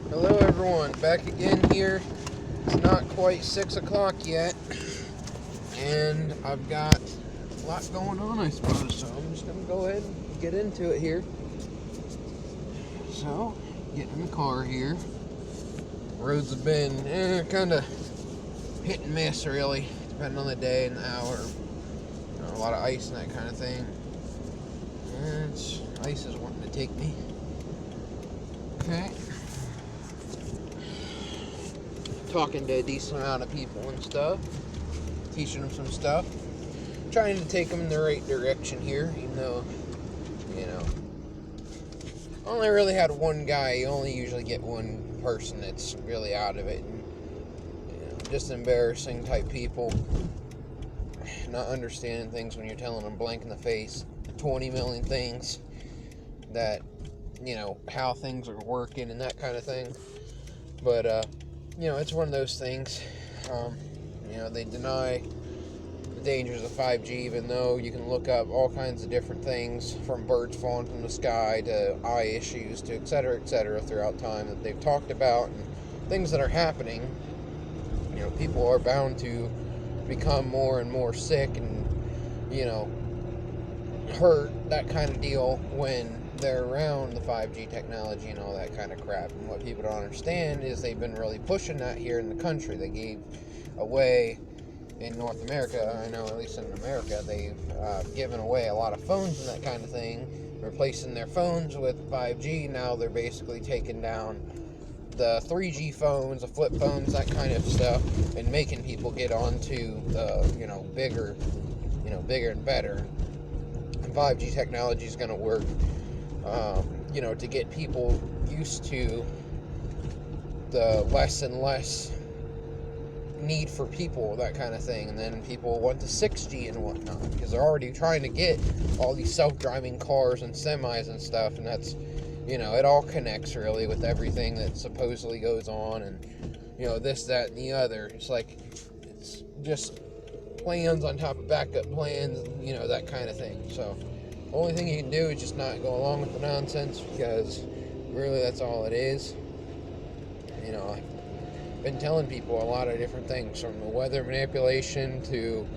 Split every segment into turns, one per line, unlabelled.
Hello everyone, back again here. It's not quite 6 o'clock yet, and I've got a lot going on, I suppose, so I'm just going to go ahead and get into it here. So, getting in the car here. Roads have been kind of hit and miss, really, depending on the day and the hour. A lot of ice and that kind of thing. And ice is wanting to take me. Okay. Talking to a decent amount of people and stuff, teaching them some stuff, trying to take them in the right direction here, even though, I only really had one guy. You only usually get one person that's really out of it, and just embarrassing type people, not understanding things when you're telling them blank in the face 20 million things that, how things are working and that kind of thing. But it's one of those things. They deny the dangers of 5G, even though you can look up all kinds of different things, from birds falling from the sky to eye issues to et cetera, throughout time that they've talked about, and things that are happening. People are bound to become more and more sick and, hurt, that kind of deal, when they're around the 5G technology and all that kind of crap. And what people don't understand is they've been really pushing that here in the country. They gave away, in North America, I know at least in America, they've given away a lot of phones and that kind of thing, replacing their phones with 5G. Now they're basically taking down the 3G phones, the flip phones, that kind of stuff, and making people get onto the, bigger and better. And 5G technology is going to work, to get people used to the less and less need for people, that kind of thing. And then people want the 6G and whatnot, because they're already trying to get all these self-driving cars and semis and stuff, and that's, it all connects really with everything that supposedly goes on, and, this, that, and the other. It's like, it's just plans on top of backup plans, that kind of thing. So, the only thing you can do is just not go along with the nonsense, because really that's all it is. I've been telling people a lot of different things, from the weather manipulation to,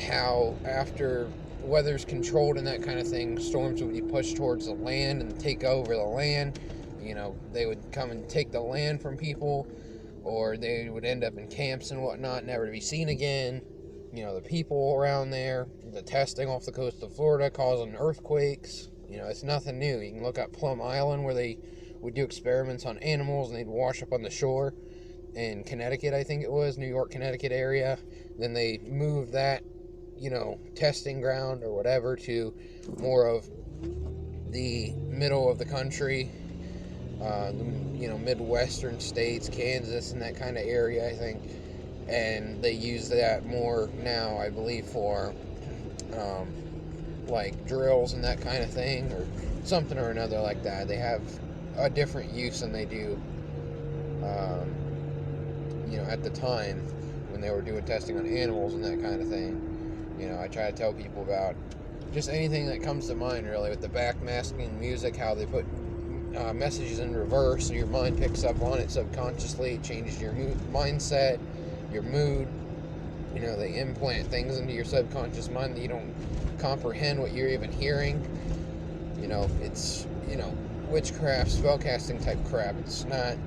how after weather's controlled and that kind of thing, storms would be pushed towards the land and take over the land. They would come and take the land from people, or they would end up in camps and whatnot, never to be seen again. The people around there, the testing off the coast of Florida causing earthquakes. It's nothing new. You can look up Plum Island, where they would do experiments on animals and they'd wash up on the shore in Connecticut, I think it was, New York, Connecticut area. Then they moved that, testing ground or whatever to more of the middle of the country, Midwestern states, Kansas, and that kind of area, I think. And they use that more now, I believe, for like drills and that kind of thing, or something or another like that. They have a different use than they do, at the time when they were doing testing on animals and that kind of thing. I try to tell people about just anything that comes to mind, really, with the backmasking music, how they put messages in reverse, and your mind picks up on it subconsciously. It changes your mindset, your mood. They implant things into your subconscious mind that you don't comprehend what you're even hearing. It's, witchcraft, spellcasting type crap. It's not,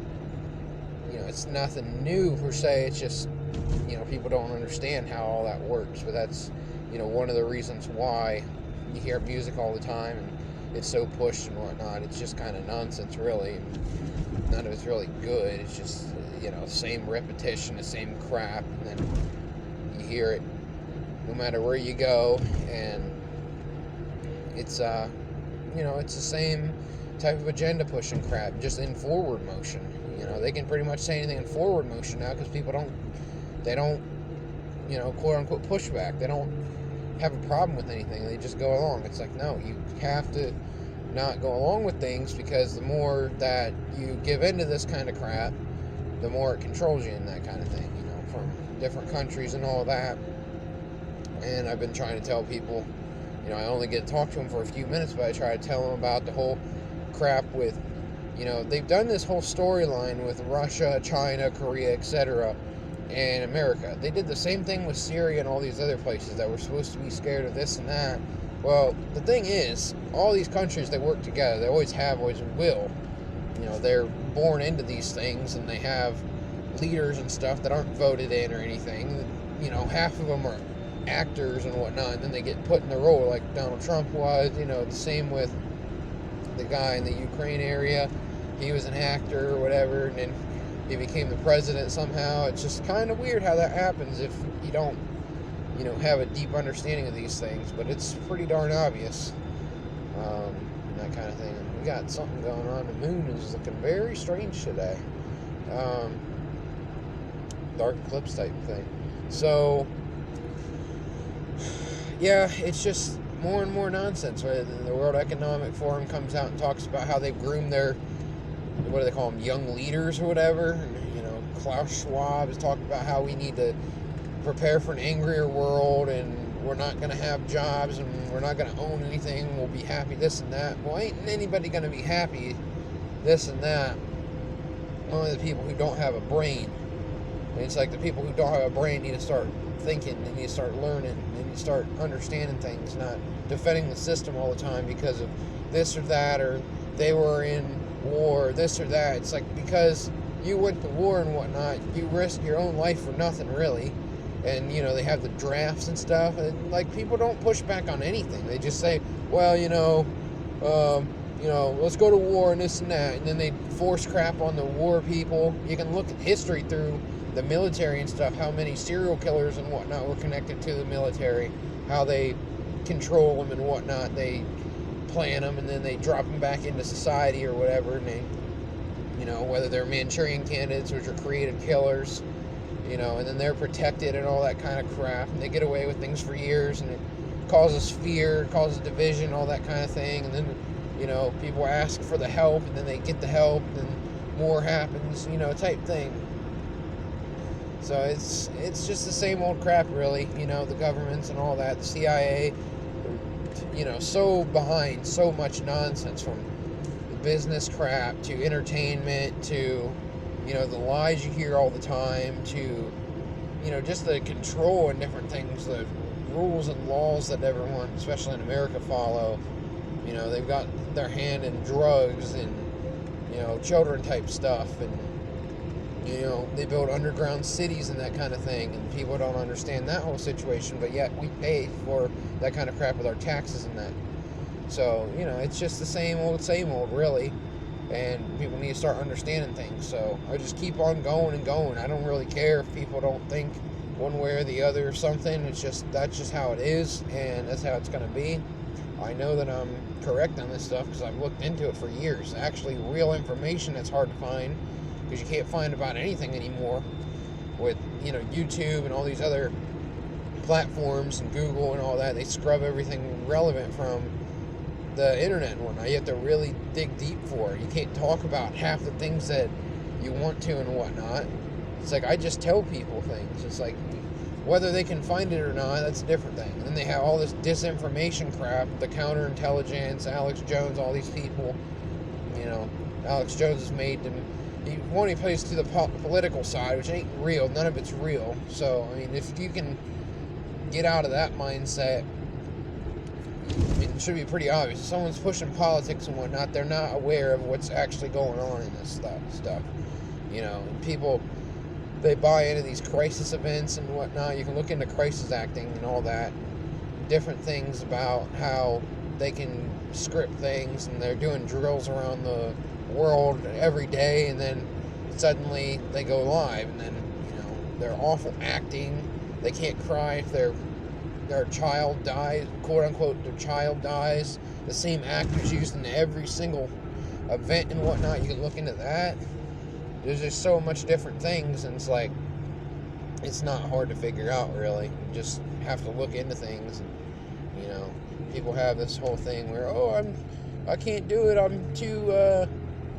it's nothing new per se. It's just, people don't understand how all that works. But that's, one of the reasons why you hear music all the time and it's so pushed and whatnot. It's just kind of nonsense, really. None of it's really good. It's just, same repetition, the same crap. And then you hear it no matter where you go. And it's, it's the same type of agenda pushing crap, just in forward motion. They can pretty much say anything in forward motion now, because people don't, quote unquote pushback. They don't have a problem with anything. They just go along. It's like, no, you have to not go along with things, because the more that you give into this kind of crap, the more it controls you and that kind of thing, from different countries and all that. And I've been trying to tell people, I only get to talk to them for a few minutes, but I try to tell them about the whole crap with They've done this whole storyline with Russia, China, Korea, etc., and America. They did the same thing with Syria and all these other places that were supposed to be scared of this and that. Well, the thing is, all these countries, they work together. They always have, always will. They're born into these things, and they have leaders and stuff that aren't voted in or anything. Half of them are actors and whatnot, and then they get put in the role like Donald Trump was. The same with the guy in the Ukraine area. He was an actor or whatever, and then he became the president somehow. It's just kind of weird how that happens if you don't, have a deep understanding of these things, but it's pretty darn obvious, and that kind of thing. We got something going on. The moon is looking very strange today. Dark eclipse type thing. So, yeah, it's just more and more nonsense. The World Economic Forum comes out and talks about how they've groomed their, what do they call them, young leaders or whatever. And, Klaus Schwab is talking about how we need to prepare for an angrier world, and we're not going to have jobs, and we're not going to own anything. We'll be happy this and that. Well, ain't anybody going to be happy this and that. Only the people who don't have a brain. And it's like the people who don't have a brain need to start thinking, they need to start learning, they need to start understanding things, not defending the system all the time because of this or that, or they were in war, or this or that. It's like, because you went to war and whatnot, you risked your own life for nothing, really. And, they have the drafts and stuff, and, like, people don't push back on anything. They just say, well, let's go to war and this and that, and then they force crap on the war people. You can look at history through the military and stuff, how many serial killers and whatnot were connected to the military, how they control them and whatnot. They plan them and then they drop them back into society or whatever, and they, whether they're Manchurian candidates, which are creative killers, and then they're protected and all that kind of crap, and they get away with things for years, and it causes fear, causes division, all that kind of thing, and then, people ask for the help, and then they get the help, and then more happens, type thing. So it's just the same old crap, really. The governments and all that, the CIA, so behind so much nonsense, from the business crap to entertainment to, the lies you hear all the time to, just the control and different things, the rules and laws that everyone, especially in America, follow. They've got their hand in drugs and, children type stuff, and they build underground cities and that kind of thing, and people don't understand that whole situation, but yet we pay for that kind of crap with our taxes and that. So, it's just the same old, really, and people need to start understanding things. So I just keep on going and going. I don't really care if people don't think one way or the other or something. That's just how it is, and that's how it's going to be. I know that I'm correct on this stuff because I've looked into it for years. Actually, real information that's hard to find, because you can't find about anything anymore with, YouTube and all these other platforms and Google and all that. They scrub everything relevant from the internet and whatnot. You have to really dig deep for it. You can't talk about half the things that you want to and whatnot. It's like, I just tell people things. It's like, whether they can find it or not, that's a different thing. And then they have all this disinformation crap, the counterintelligence, Alex Jones, all these people. Alex Jones is made to... He plays to the political side, which ain't real. None of it's real. So, if you can get out of that mindset, it should be pretty obvious. If someone's pushing politics and whatnot, they're not aware of what's actually going on in this stuff. People, they buy into these crisis events and whatnot. You can look into crisis acting and all that. Different things about how they can script things, and they're doing drills around the world every day, and then suddenly they go live, and then they're awful acting. They can't cry if their child dies, quote unquote, their child dies. The same actors used in every single event and whatnot. You can look into that. There's just so much different things, and it's like, it's not hard to figure out, really. You just have to look into things. People have this whole thing where, I can't do it, I'm too,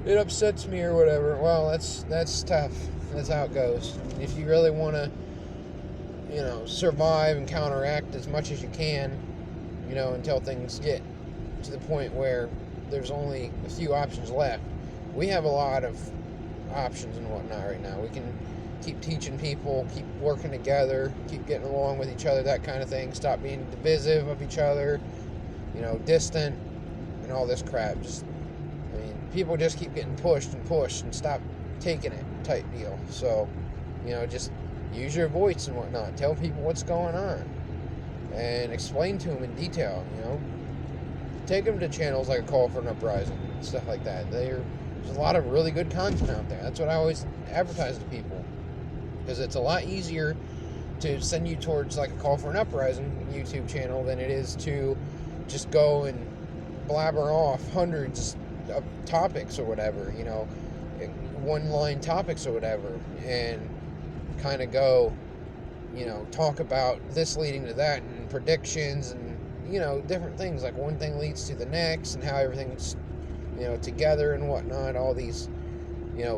it upsets me or whatever. Well, that's tough. That's how it goes. If you really want to, survive and counteract as much as you can, until things get to the point where there's only a few options left. we have a lot of options and whatnot right now. We can keep teaching people, keep working together, keep getting along with each other, that kind of thing. Stop being divisive of each other, distant, and all this crap. People just keep getting pushed and stop taking it type deal. So, just use your voice and whatnot. Tell people what's going on and explain to them in detail. Take them to channels like A Call for an Uprising and stuff like that. There's a lot of really good content out there. That's what I always advertise to people, because it's a lot easier to send you towards like A Call for an Uprising YouTube channel than it is to just go and blabber off hundreds of topics or whatever, one-line topics or whatever, and kind of go, talk about this leading to that and predictions and, different things. Like one thing leads to the next and how everything's, together and whatnot. All these,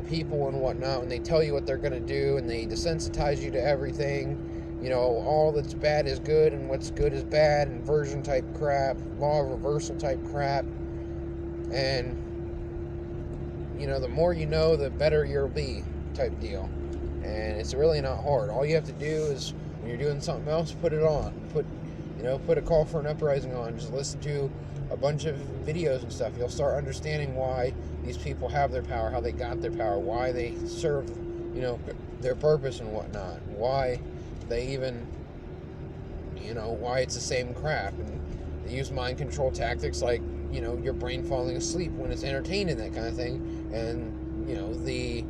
people and whatnot, when they tell you what they're going to do and they desensitize you to everything, all that's bad is good and what's good is bad, and inversion type crap, law of reversal type crap. And, the more you know, the better you'll be type deal. And it's really not hard. All you have to do is, when you're doing something else, put it on. Put A Call for an Uprising on. Just listen to a bunch of videos and stuff. You'll start understanding why these people have their power, how they got their power, why they serve, their purpose and whatnot, why they even, why it's the same crap. And they use mind control tactics like, your brain falling asleep when it's entertained and that kind of thing. And, the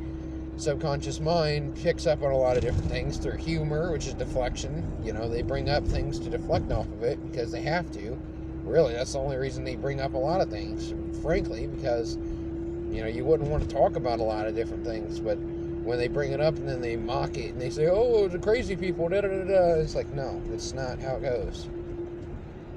subconscious mind picks up on a lot of different things through humor, which is deflection. They bring up things to deflect off of it because they have to. Really, that's the only reason they bring up a lot of things, frankly, because, you wouldn't want to talk about a lot of different things, but when they bring it up and then they mock it and they say, oh, the crazy people, da-da-da-da, it's like, no, it's not how it goes.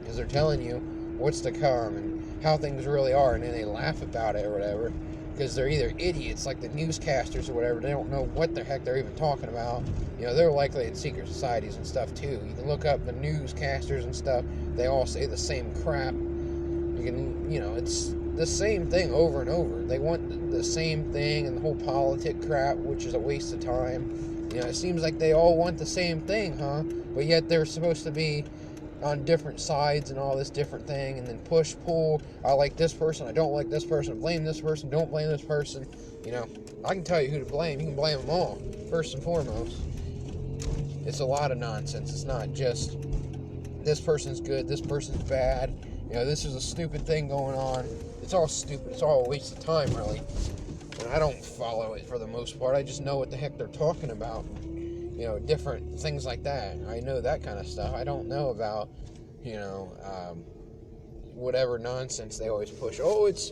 Because they're telling you what's to come and how things really are, and then they laugh about it or whatever, because they're either idiots like the newscasters or whatever. They don't know what the heck they're even talking about. They're likely in secret societies and stuff too. You can look up the newscasters and stuff. They all say the same crap. You can, it's the same thing over and over. They want the same thing, and the whole politic crap, which is a waste of time. It seems like they all want the same thing, huh? But yet they're supposed to be on different sides and all this different thing, and then push, pull. I like this person, I don't like this person, blame this person, don't blame this person. I can tell you who to blame. You can blame them all, first and foremost. It's a lot of nonsense. It's not just this person's good, this person's bad. This is a stupid thing going on. It's all stupid. It's all a waste of time, really. And I don't follow it for the most part. I just know what the heck they're talking about. Different things like that. I know that kind of stuff. I don't know about, whatever nonsense they always push. Oh, it's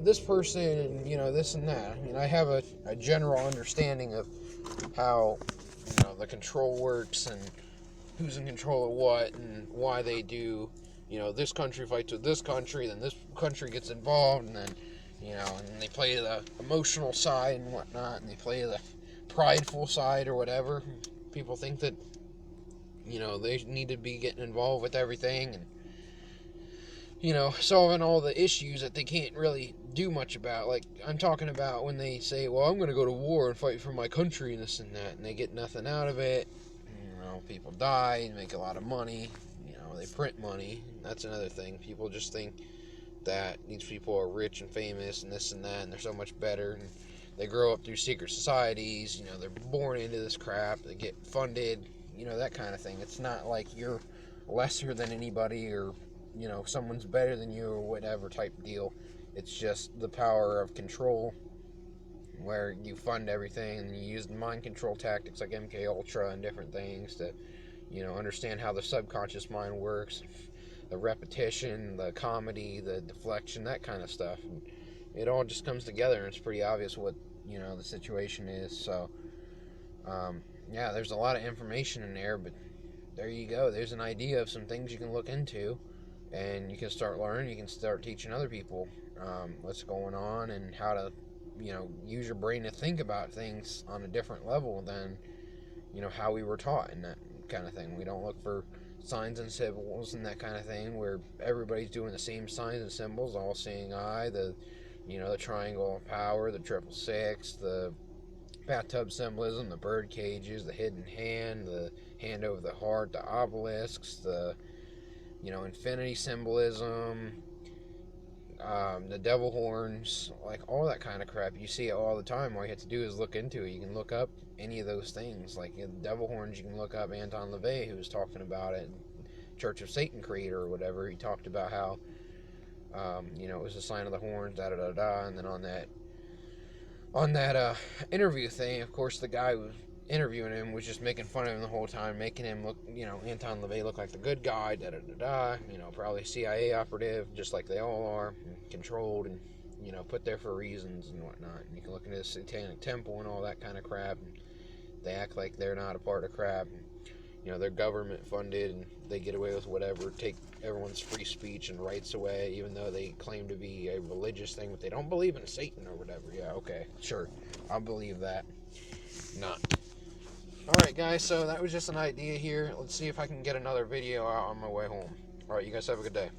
this person, and, this and that. I have a general understanding of how, the control works and who's in control of what and why they do. This country fights with this country, then this country gets involved, and then, and they play the emotional side and whatnot, and they play the prideful side or whatever. People think that, they need to be getting involved with everything and, solving all the issues that they can't really do much about. Like, I'm talking about when they say, well, I'm going to go to war and fight for my country and this and that, and they get nothing out of it. People die and make a lot of money. They print money. That's another thing. People just think that these people are rich and famous and this and that, and they're so much better, and they grow up through secret societies. They're born into this crap. They get funded, that kind of thing. It's not like you're lesser than anybody or, someone's better than you or whatever type deal. It's just the power of control, where you fund everything and you use mind control tactics like MK Ultra and different things to, understand how the subconscious mind works, the repetition, the comedy, the deflection, that kind of stuff. And it all just comes together, and it's pretty obvious what, the situation is. So, there's a lot of information in there, but there you go. There's an idea of some things you can look into, and you can start learning. You can start teaching other people what's going on and how to, use your brain to think about things on a different level than, how we were taught and that kind of thing. We don't look for signs and symbols and that kind of thing where everybody's doing the same signs and symbols, all seeing eye, the You know, the triangle of power, the 666, the bathtub symbolism, the bird cages, the hidden hand, the hand over the heart, the obelisks, the, you know, infinity symbolism, the devil horns, like all that kind of crap. You see it all the time. All you have to do is look into it. You can look up any of those things. Like the devil horns, you can look up Anton LaVey, who was talking about it. Church of Satan creator or whatever. He talked about how, you know, it was a sign of the horns, da da da da. And then on that interview thing, of course, the guy was interviewing him was just making fun of him the whole time, making him look, you know, Anton LaVey look like the good guy, da da da da. You know, probably CIA operative, just like they all are, controlled and, you know, put there for reasons and whatnot. And you can look into the Satanic Temple and all that kind of crap, and they act like they're not a part of crap. And, you know, they're government funded and they get away with whatever, take everyone's free speech and rights away, even though they claim to be a religious thing, but they don't believe in Satan or whatever. Yeah, okay, sure, I'll believe that. Not. Alright guys, so that was just an idea here. Let's see if I can get another video out on my way home. Alright, you guys have a good day.